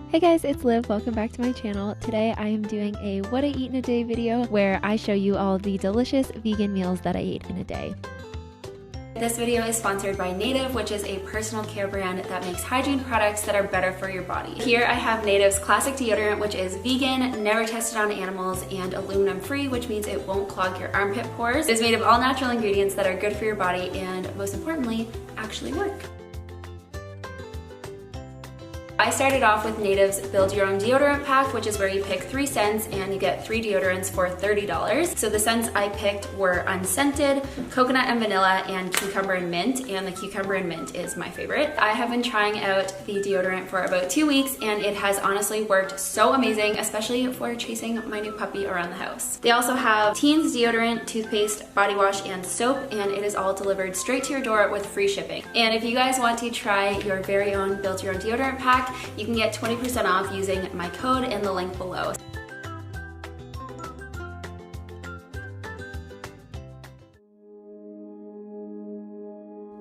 Hey guys, it's Liv. Welcome back to my channel. Today I am doing a what I eat in a day video where I show you all of the delicious vegan meals that I ate in a day. This video is sponsored by Native, which is a personal care brand that makes hygiene products that are better for your body. Here I have Native's classic deodorant, which is vegan, never tested on animals, and aluminum free, which means it won't clog your armpit pores. It is made of all natural ingredients that are good for your body and, most importantly, actually work. I started off with Native's Build Your Own Deodorant Pack, which is where you pick 3 scents and you get 3 deodorants for $30. So the scents I picked were unscented, coconut and vanilla, and cucumber and mint, and the cucumber and mint is my favorite. I have been trying out the deodorant for about 2 weeks and it has honestly worked so amazing, especially for chasing my new puppy around the house. They also have Teens deodorant, toothpaste, body wash, and soap, and it is all delivered straight to your door with free shipping. And if you guys want to try your very own Build Your Own Deodorant Pack, you can get 20% off using my code in the link below.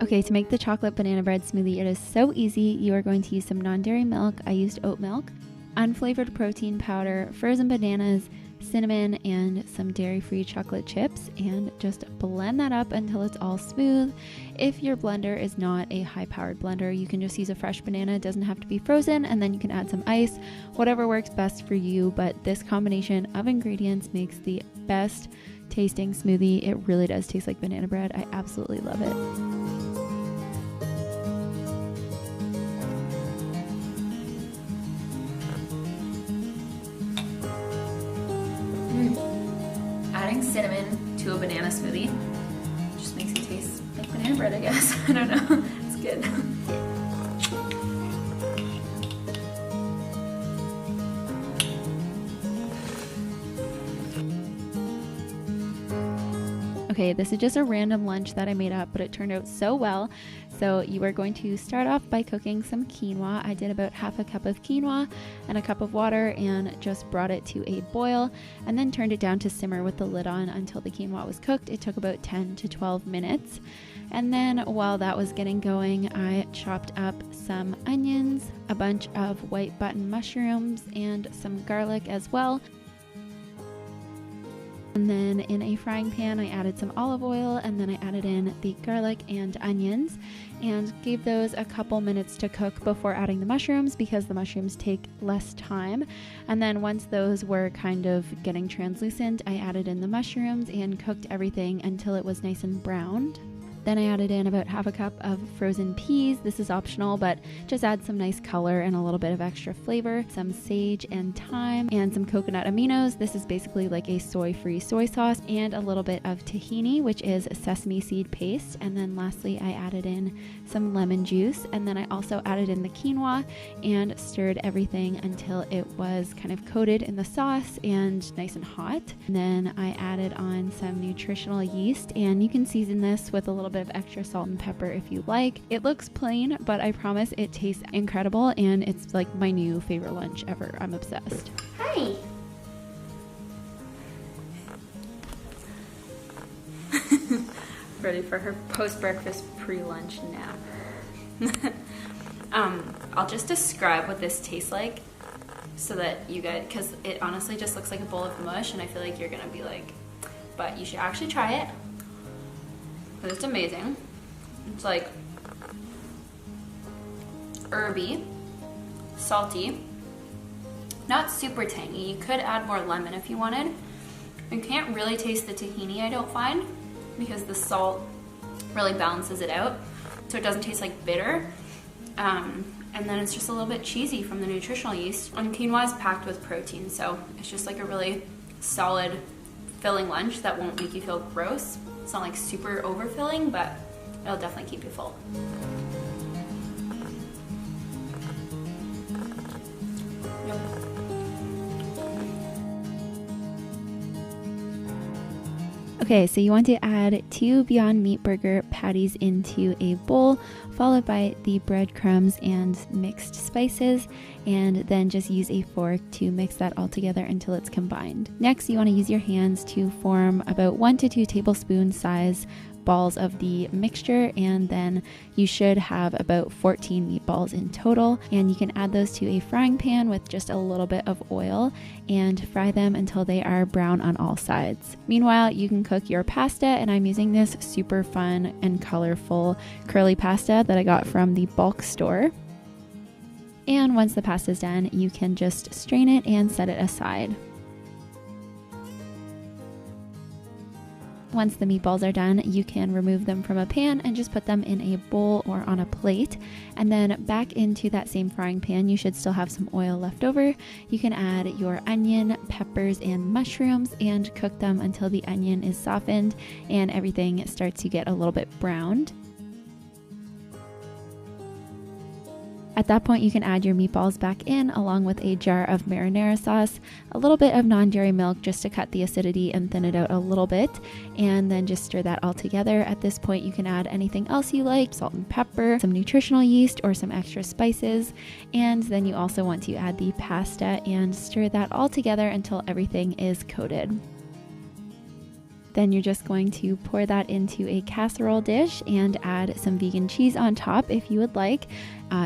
Okay, to make the chocolate banana bread smoothie, it is so easy. You are going to use some non-dairy milk. I used oat milk, unflavored protein powder, frozen bananas, cinnamon, and some dairy-free chocolate chips, and just blend that up until it's all smooth. If your blender is not a high-powered blender, you can just use a fresh banana. It doesn't have to be frozen, and then you can add some ice, whatever works best for you. But this combination of ingredients makes the best tasting smoothie. It really does taste like banana bread. I absolutely love it. Adding cinnamon to a banana smoothie just makes it taste like banana bread, I guess. I don't know. It's good. Okay, this is just a random lunch that I made up, but it turned out so well. So you are going to start off by cooking some quinoa. I did about half a cup of quinoa and a cup of water and just brought it to a boil and then turned it down to simmer with the lid on until the quinoa was cooked. It took about 10 to 12 minutes. And then while that was getting going, I chopped up some onions, a bunch of white button mushrooms, and some garlic as well. And then in a frying pan, I added some olive oil, and then I added in the garlic and onions and gave those a couple minutes to cook before adding the mushrooms because the mushrooms take less time. And then once those were kind of getting translucent, I added in the mushrooms and cooked everything until it was nice and browned. Then I added in about half a cup of frozen peas. This is optional, but just add some nice color and a little bit of extra flavor, some sage and thyme, and some coconut aminos. This is basically like a soy-free soy sauce, and a little bit of tahini, which is sesame seed paste. And then lastly, I added in some lemon juice, and then I also added in the quinoa and stirred everything until it was kind of coated in the sauce and nice and hot. And then I added on some nutritional yeast, and you can season this with a little bit of extra salt and pepper if you like. It looks plain, but I promise it tastes incredible, and it's like my new favorite lunch ever. I'm obsessed. Hi. Ready for her post-breakfast pre-lunch nap. I'll just describe what this tastes like so that you guys, because it honestly just looks like a bowl of mush, and I feel like you're gonna be like, but you should actually try it. But it's amazing. It's like herby, salty, not super tangy. You could add more lemon if you wanted. You can't really taste the tahini, I don't find, because the salt really balances it out, so it doesn't taste like bitter. And then it's just a little bit cheesy from the nutritional yeast. And quinoa is packed with protein, so it's just like a really solid, filling lunch that won't make you feel gross. It's not like super overfilling, but it'll definitely keep you full. Yep. Okay, so you want to add 2 Beyond Meat Burger patties into a bowl, followed by the breadcrumbs and mixed spices, and then just use a fork to mix that all together until it's combined. Next, you want to use your hands to form about 1 to 2 tablespoon size balls of the mixture, and then you should have about 14 meatballs in total. And you can add those to a frying pan with just a little bit of oil and fry them until they are brown on all sides. Meanwhile, you can cook your pasta, and I'm using this super fun and colorful curly pasta that I got from the bulk store. And once the pasta is done, you can just strain it and set it aside. Once the meatballs are done, you can remove them from a pan and just put them in a bowl or on a plate. And then back into that same frying pan, you should still have some oil left over. You can add your onion, peppers, and mushrooms and cook them until the onion is softened and everything starts to get a little bit browned. At that point, you can add your meatballs back in along with a jar of marinara sauce, a little bit of non-dairy milk just to cut the acidity and thin it out a little bit, and then just stir that all together. At this point, you can add anything else you like, salt and pepper, some nutritional yeast, or some extra spices, and then you also want to add the pasta and stir that all together until everything is coated. Then you're just going to pour that into a casserole dish and add some vegan cheese on top if you would like.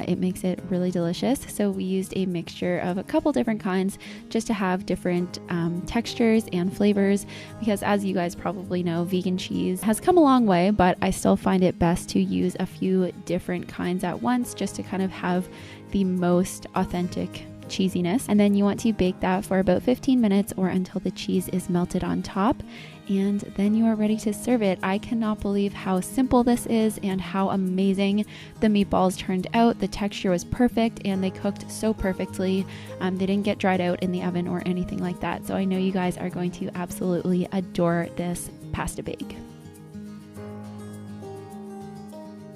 It makes it really delicious. So we used a mixture of a couple different kinds just to have different textures and flavors, because as you guys probably know, vegan cheese has come a long way, but I still find it best to use a few different kinds at once just to kind of have the most authentic cheesiness. And then you want to bake that for about 15 minutes or until the cheese is melted on top, and then you are ready to serve it. I cannot believe how simple this is and how amazing the meatballs turned out. The texture was perfect and they cooked so perfectly. They didn't get dried out in the oven or anything like that. So I know you guys are going to absolutely adore this pasta bake.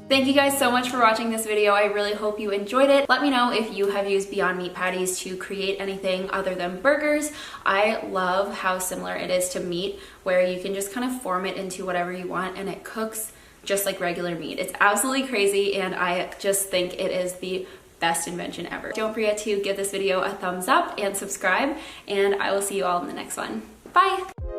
Thank you guys so much for watching this video. I really hope you enjoyed it. Let me know if you have used Beyond Meat patties to create anything other than burgers. I love how similar it is to meat, where you can just kind of form it into whatever you want and it cooks just like regular meat. It's absolutely crazy, and I just think it is the best invention ever. Don't forget to give this video a thumbs up and subscribe, and I will see you all in the next one. Bye!